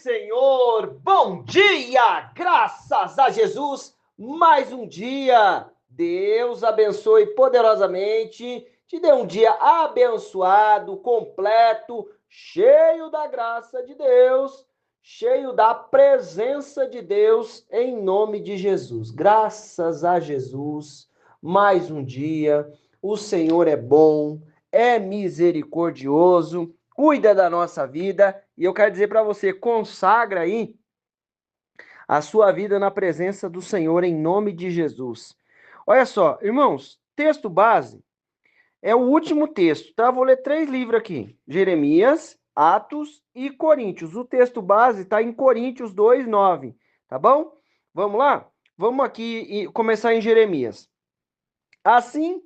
Senhor, bom dia, graças a Jesus, mais um dia, Deus abençoe poderosamente, te dê um dia abençoado, completo, cheio da graça de Deus, cheio da presença de Deus, em nome de Jesus, graças a Jesus, mais um dia, o Senhor é bom, é misericordioso, cuida da nossa vida, e eu quero dizer para você, consagra aí a sua vida na presença do Senhor em nome de Jesus. Olha só, irmãos, texto base é o último texto, tá? Vou ler 3 livros aqui: Jeremias, Atos e Coríntios. O texto base está em Coríntios 2:9, tá bom? Vamos lá? Vamos aqui começar em Jeremias. Assim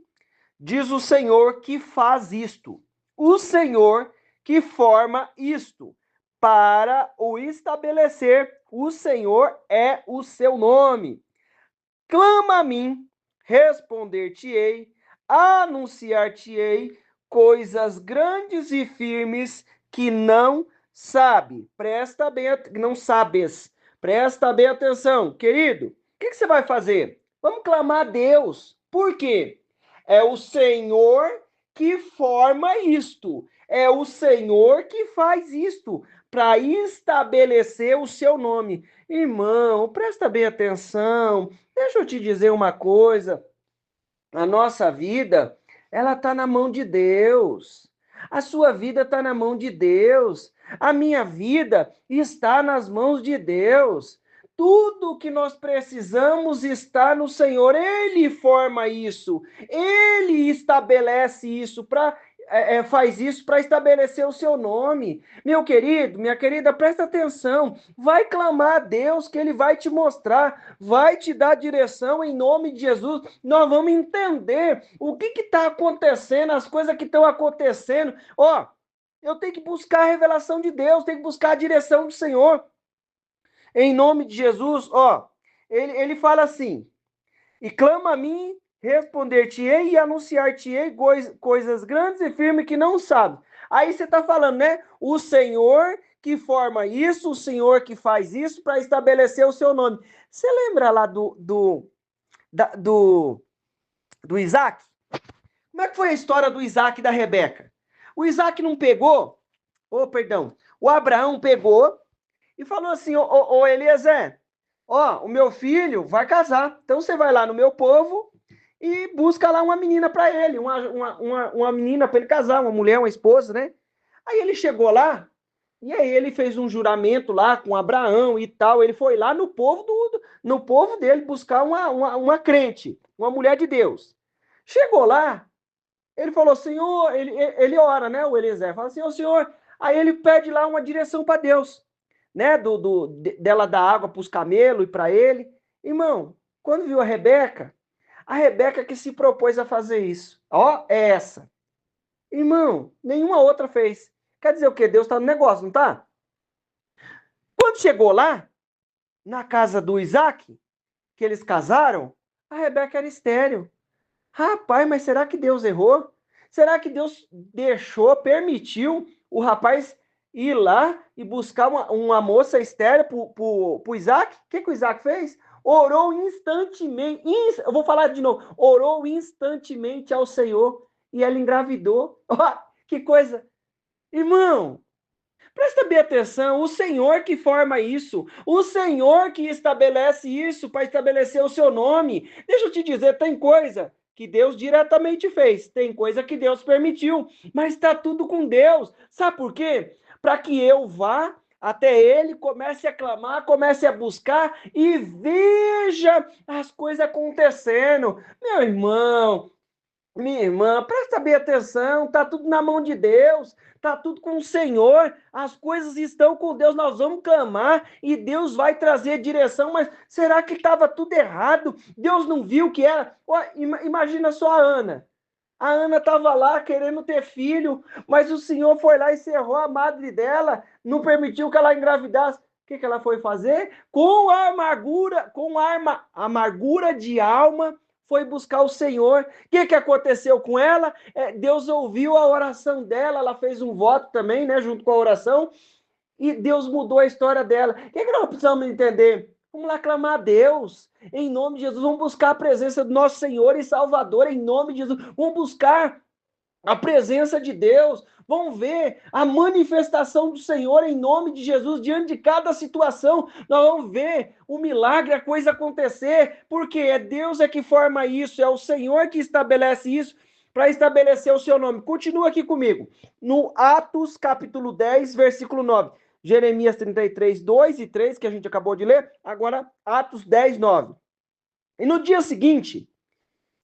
diz o Senhor que faz isto, o Senhor que forma isto, para o estabelecer, o Senhor é o seu nome. Clama a mim, responder-te-ei, anunciar-te-ei coisas grandes e firmes que não sabe. Não sabes. Presta bem atenção, querido. O que você vai fazer? Vamos clamar a Deus. Por quê? É o Senhor que forma isto. É o Senhor que faz isto para estabelecer o seu nome. Irmão, presta bem atenção. Deixa eu te dizer uma coisa. A nossa vida, ela está na mão de Deus. A sua vida está na mão de Deus. A minha vida está nas mãos de Deus. Tudo que nós precisamos está no Senhor. Ele forma isso. Ele estabelece isso para faz isso para estabelecer o seu nome. Meu querido, minha querida, presta atenção. Vai clamar a Deus que Ele vai te mostrar, vai te dar direção em nome de Jesus. Nós vamos entender o que está acontecendo, as coisas que estão acontecendo. Ó, eu tenho que buscar a revelação de Deus, tenho que buscar a direção do Senhor. Em nome de Jesus, ó, ele fala assim: e clama a mim, responder-te-ei e anunciar-te-ei coisas grandes e firmes que não sabe. Aí você está falando, né? O Senhor que forma isso, o Senhor que faz isso para estabelecer o seu nome. Você lembra lá do Isaac? Como é que foi a história do Isaac e da Rebeca? O Isaac não pegou, o Abraão pegou e falou assim: ô Eliezer, ó, o meu filho vai casar, então você vai lá no meu povo e busca lá uma menina para ele, uma menina para ele casar, uma mulher, uma esposa, né? Aí ele chegou lá, e aí ele fez um juramento lá com Abraão e tal, ele foi lá no povo dele buscar uma crente, uma mulher de Deus. Chegou lá, ele falou, Senhor, ele ora, né, o Eliezer, fala assim, ô Senhor, aí ele pede lá uma direção para Deus, né, dela dar água para os camelos e para ele. Irmão, quando viu a Rebeca que se propôs a fazer isso, ó, é essa. Irmão, nenhuma outra fez. Quer dizer o quê? Deus está no negócio, não tá? Quando chegou lá, na casa do Isaac, que eles casaram, a Rebeca era estéril. Rapaz, mas será que Deus errou? Será que Deus permitiu o rapaz ir lá e buscar uma moça estéril para o Isaac? O que o Isaac fez? Orou instantemente, eu vou falar de novo, orou instantemente ao Senhor e ela engravidou. Oh, que coisa! Irmão, presta bem atenção, o Senhor que forma isso, o Senhor que estabelece isso para estabelecer o seu nome. Deixa eu te dizer, tem coisa que Deus diretamente fez, tem coisa que Deus permitiu, mas está tudo com Deus. Sabe por quê? Para que eu vá até Ele, comece a clamar, comece a buscar e veja as coisas acontecendo. Meu irmão, minha irmã, presta bem atenção, tá tudo na mão de Deus, tá tudo com o Senhor, as coisas estão com Deus, nós vamos clamar e Deus vai trazer direção, mas será que estava tudo errado? Deus não viu que era? Imagina só a Ana. A Ana estava lá querendo ter filho, mas o Senhor foi lá e cerrou a madre dela, não permitiu que ela engravidasse. O que ela foi fazer? Com a amargura de alma, foi buscar o Senhor. O que aconteceu com ela? Deus ouviu a oração dela, ela fez um voto também, né, junto com a oração, e Deus mudou a história dela. O que nós precisamos entender? Vamos lá clamar a Deus, em nome de Jesus. Vamos buscar a presença do nosso Senhor e Salvador, em nome de Jesus. Vamos buscar a presença de Deus, vão ver a manifestação do Senhor em nome de Jesus diante de cada situação. Nós vamos ver o milagre, a coisa acontecer, porque é Deus que forma isso, é o Senhor que estabelece isso para estabelecer o seu nome. Continua aqui comigo, no Atos capítulo 10, versículo 9. Jeremias 33, 2 e 3, que a gente acabou de ler, agora Atos 10, 9. E no dia seguinte,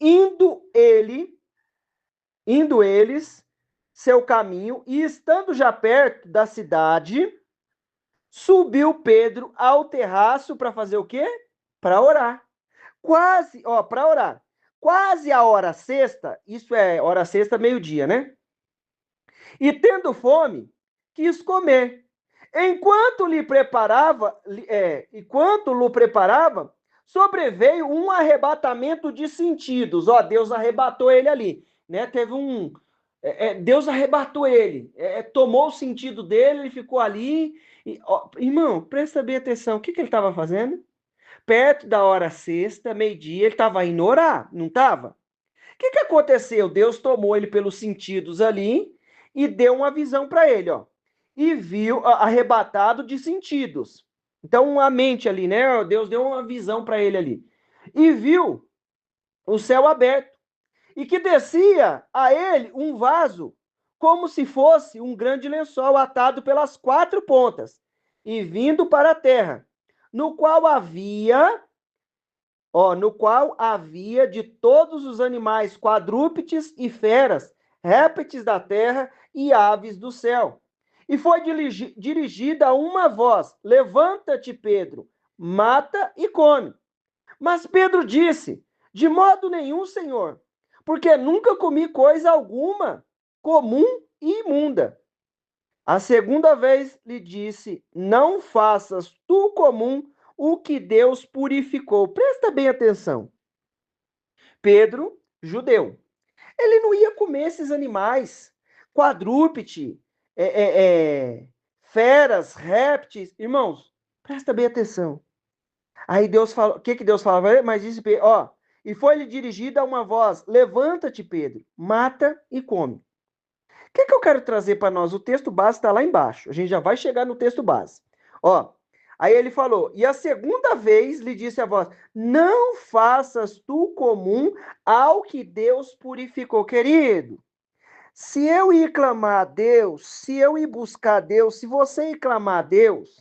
indo eles seu caminho, e estando já perto da cidade, subiu Pedro ao terraço para fazer o quê? Para orar. Para orar. Quase a hora sexta, isso é hora sexta, meio-dia, né? E tendo fome, quis comer. Enquanto lhe preparava, sobreveio um arrebatamento de sentidos. Deus arrebatou ele ali, né? Teve um Deus arrebatou ele, tomou o sentido dele, ele ficou ali. Irmão, presta bem atenção, o que ele estava fazendo? Perto da hora sexta, meio-dia, ele estava indo orar, não estava? O que aconteceu? Deus tomou ele pelos sentidos ali e deu uma visão para ele, e viu arrebatado de sentidos. Então, a mente ali, né? Deus deu uma visão para ele ali. E viu o céu aberto e que descia a ele um vaso, como se fosse um grande lençol atado pelas quatro pontas, e vindo para a terra, no qual havia de todos os animais quadrúpedes e feras, répteis da terra e aves do céu. E foi dirigida uma voz: levanta-te, Pedro, mata e come. Mas Pedro disse: de modo nenhum, Senhor, porque nunca comi coisa alguma comum e imunda. A segunda vez lhe disse: não faças tu comum o que Deus purificou. Presta bem atenção. Pedro, judeu, ele não ia comer esses animais, quadrúpede, feras, répteis. Irmãos, presta bem atenção. Aí Deus falou, o que Deus falava? Mas disse Pedro, e foi-lhe dirigida uma voz: levanta-te, Pedro, mata e come. O que eu quero trazer para nós? O texto base está lá embaixo. A gente já vai chegar no texto base. Aí ele falou, e a segunda vez lhe disse a voz: não faças tu comum ao que Deus purificou. Querido, se eu ir clamar a Deus, se eu ir buscar a Deus, se você ir clamar a Deus,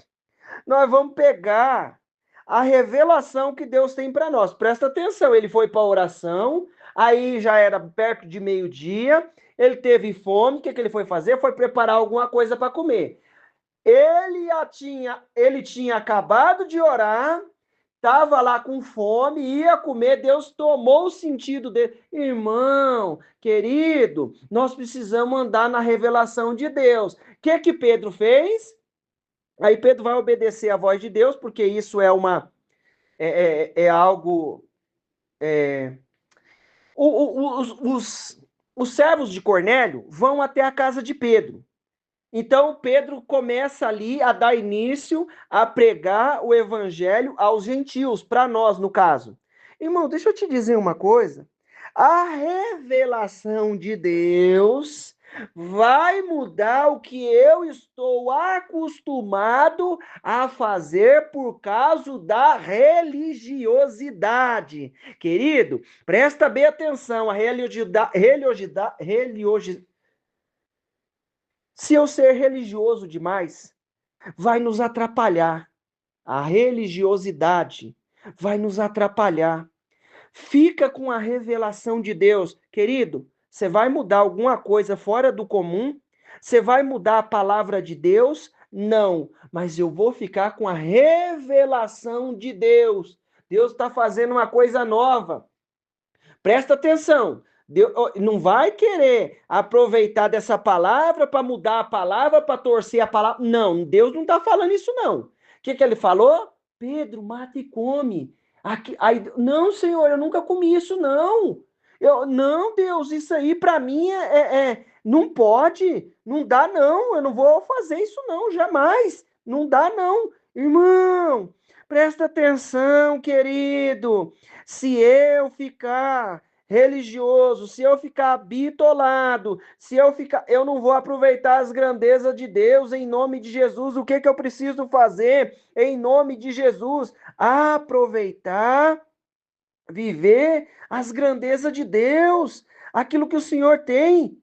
nós vamos pegar a revelação que Deus tem para nós. Presta atenção, ele foi para a oração, aí já era perto de meio-dia, ele teve fome, o que ele foi fazer? Foi preparar alguma coisa para comer. Ele tinha acabado de orar, estava lá com fome, ia comer, Deus tomou o sentido dele. Irmão, querido, nós precisamos andar na revelação de Deus. O que Pedro fez? Aí Pedro vai obedecer à voz de Deus, porque isso é algo... Os servos de Cornélio vão até a casa de Pedro. Então, Pedro começa ali a dar início a pregar o evangelho aos gentios, para nós, no caso. Irmão, deixa eu te dizer uma coisa. A revelação de Deus vai mudar o que eu estou acostumado a fazer por causa da religiosidade. Querido, presta bem atenção. A se eu ser religioso demais, vai nos atrapalhar. A religiosidade vai nos atrapalhar. Fica com a revelação de Deus. Querido, você vai mudar alguma coisa fora do comum? Você vai mudar a palavra de Deus? Não, mas eu vou ficar com a revelação de Deus. Deus está fazendo uma coisa nova. Presta atenção. Deus não vai querer aproveitar dessa palavra para mudar a palavra, para torcer a palavra. Não, Deus não está falando isso, não. O que ele falou? Pedro, mata e come. Não, Senhor, eu nunca comi isso, não. Não, Deus, isso aí para mim Não pode, não dá não, eu não vou fazer isso não, jamais. Não dá não. Irmão, presta atenção, querido. Se eu ficar religioso, se eu ficar bitolado, se eu ficar, eu não vou aproveitar as grandezas de Deus em nome de Jesus. O que que eu preciso fazer em nome de Jesus? Aproveitar, viver as grandezas de Deus, aquilo que o Senhor tem.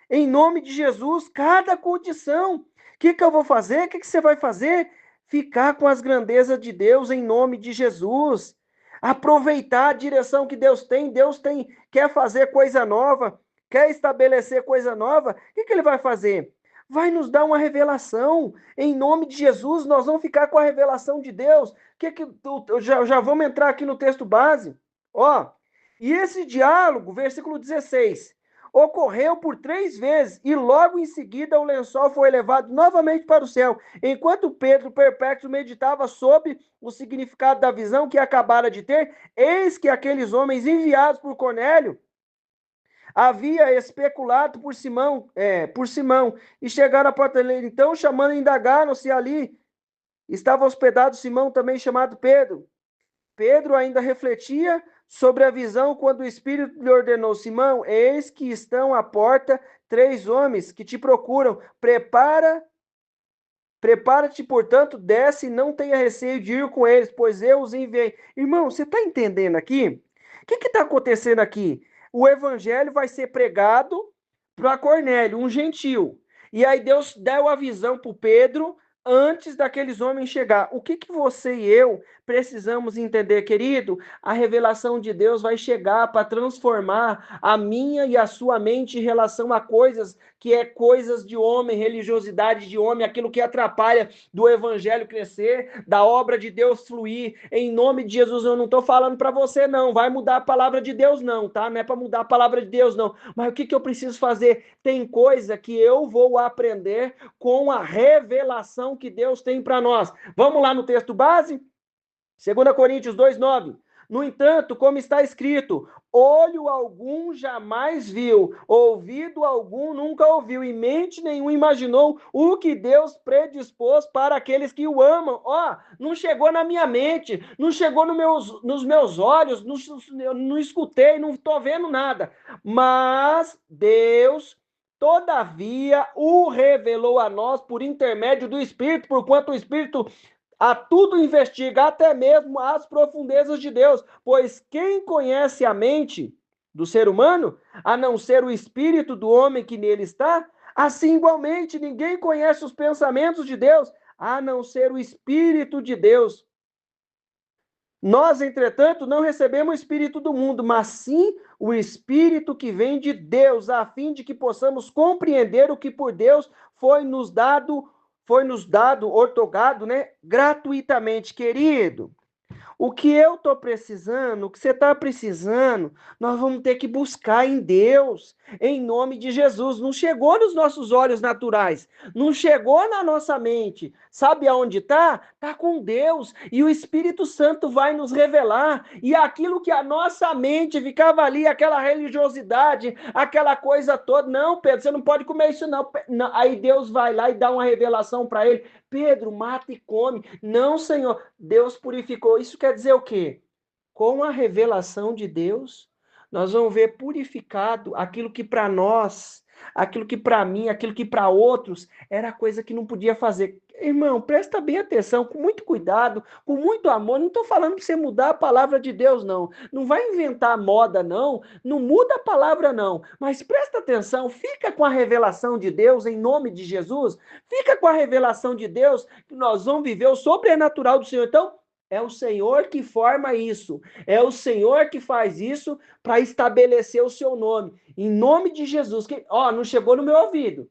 Em nome de Jesus, cada condição. O que que eu vou fazer? O que que você vai fazer? Ficar com as grandezas de Deus em nome de Jesus. Aproveitar a direção que Deus tem. Deus tem, quer fazer coisa nova, quer estabelecer coisa nova. O que que ele vai fazer? Vai nos dar uma revelação. Em nome de Jesus, nós vamos ficar com a revelação de Deus. Já vamos entrar aqui no texto base. Ó, e esse diálogo, versículo 16, ocorreu por 3 vezes, e logo em seguida o lençol foi levado novamente para o céu. Enquanto Pedro, perplexo, meditava sobre o significado da visão que acabara de ter, eis que aqueles homens enviados por Cornélio havia especulado por Simão, e chegaram à porta dele. Então, chamando, indagaram se ali estava hospedado Simão, também chamado Pedro. Pedro ainda refletia sobre a visão quando o Espírito lhe ordenou: Simão, eis que estão à porta 3 homens que te procuram. Prepara-te, portanto, desce e não tenha receio de ir com eles, pois eu os enviei. Irmão, você está entendendo aqui? O que está acontecendo aqui? O evangelho vai ser pregado para Cornélio, um gentil. E aí Deus deu a visão para Pedro antes daqueles homens chegar. O que você e eu precisamos entender, querido? A revelação de Deus vai chegar para transformar a minha e a sua mente em relação a coisas que é coisas de homem, religiosidade de homem, aquilo que atrapalha do evangelho crescer, da obra de Deus fluir. Em nome de Jesus, eu não estou falando para você, não. Vai mudar a palavra de Deus, não, tá? Não é para mudar a palavra de Deus, não. Mas o que eu preciso fazer? Tem coisa que eu vou aprender com a revelação que Deus tem para nós. Vamos lá no texto base? 2 Coríntios 2:9. No entanto, como está escrito, olho algum jamais viu, ouvido algum nunca ouviu, e mente nenhum imaginou o que Deus predispôs para aqueles que o amam. Ó, não chegou na minha mente, não chegou nos meus olhos, não escutei, não estou vendo nada. Mas Deus, todavia, o revelou a nós por intermédio do Espírito, porquanto o Espírito a tudo investiga, até mesmo as profundezas de Deus, pois quem conhece a mente do ser humano, a não ser o espírito do homem que nele está? Assim, igualmente, ninguém conhece os pensamentos de Deus, a não ser o Espírito de Deus. Nós, entretanto, não recebemos o Espírito do mundo, mas sim o Espírito que vem de Deus, a fim de que possamos compreender o que por Deus foi nos dado, ortogado, né, gratuitamente, querido. O que eu estou precisando, o que você está precisando, nós vamos ter que buscar em Deus, em nome de Jesus. Não chegou nos nossos olhos naturais, não chegou na nossa mente. Sabe aonde está? Está com Deus. E o Espírito Santo vai nos revelar. E aquilo que a nossa mente ficava ali, aquela religiosidade, aquela coisa toda. Não, Pedro, você não pode comer isso, não. Aí Deus vai lá e dá uma revelação para ele. Pedro, mata e come. Não, Senhor, Deus purificou. Isso quer dizer o quê? Com a revelação de Deus, nós vamos ver purificado aquilo que para nós, aquilo que para mim, aquilo que para outros era coisa que não podia fazer. Irmão, presta bem atenção, com muito cuidado, com muito amor. Não estou falando para você mudar a palavra de Deus, não. Não vai inventar moda, não. Não muda a palavra, não. Mas presta atenção, fica com a revelação de Deus em nome de Jesus. Fica com a revelação de Deus que nós vamos viver o sobrenatural do Senhor. Então, é o Senhor que forma isso. É o Senhor que faz isso para estabelecer o seu nome. Em nome de Jesus. Que, ó, não chegou no meu ouvido.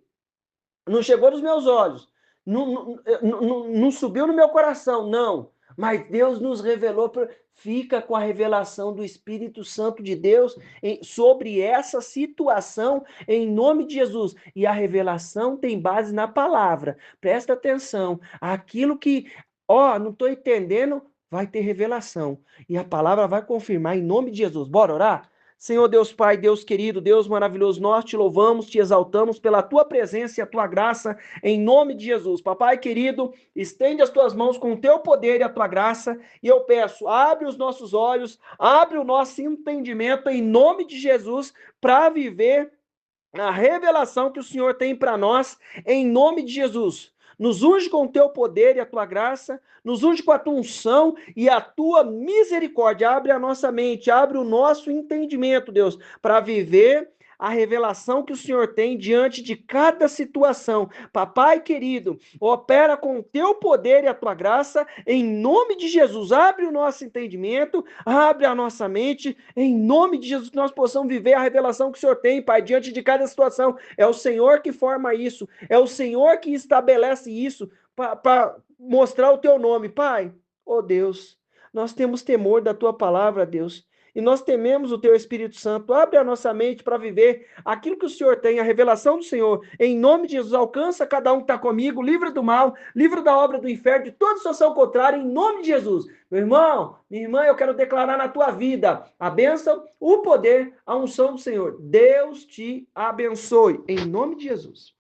Não chegou nos meus olhos. Não subiu no meu coração. Não. Mas Deus nos revelou. Fica com a revelação do Espírito Santo de Deus sobre essa situação em nome de Jesus. E a revelação tem base na palavra. Presta atenção. Aquilo que, ó, não estou entendendo, vai ter revelação. E a palavra vai confirmar em nome de Jesus. Bora orar? Senhor Deus Pai, Deus querido, Deus maravilhoso, nós te louvamos, te exaltamos pela tua presença e a tua graça, em nome de Jesus. Papai querido, estende as tuas mãos com o teu poder e a tua graça, e eu peço, abre os nossos olhos, abre o nosso entendimento, em nome de Jesus, para viver a revelação que o Senhor tem para nós, em nome de Jesus. Nos unge com o teu poder e a tua graça, nos unge com a tua unção e a tua misericórdia. Abre a nossa mente, abre o nosso entendimento, Deus, para viver a revelação que o Senhor tem diante de cada situação. Papai querido, opera com o teu poder e a tua graça, em nome de Jesus. Abre o nosso entendimento, abre a nossa mente, em nome de Jesus, que nós possamos viver a revelação que o Senhor tem, Pai, diante de cada situação. É o Senhor que forma isso, é o Senhor que estabelece isso para mostrar o teu nome, Pai. Oh Deus, nós temos temor da tua palavra, Deus. E nós tememos o teu Espírito Santo. Abre a nossa mente para viver aquilo que o Senhor tem, a revelação do Senhor. Em nome de Jesus, alcança cada um que está comigo, livra do mal, livra da obra do inferno, de toda situação contrária, em nome de Jesus. Meu irmão, minha irmã, eu quero declarar na tua vida a bênção, o poder, a unção do Senhor. Deus te abençoe, em nome de Jesus.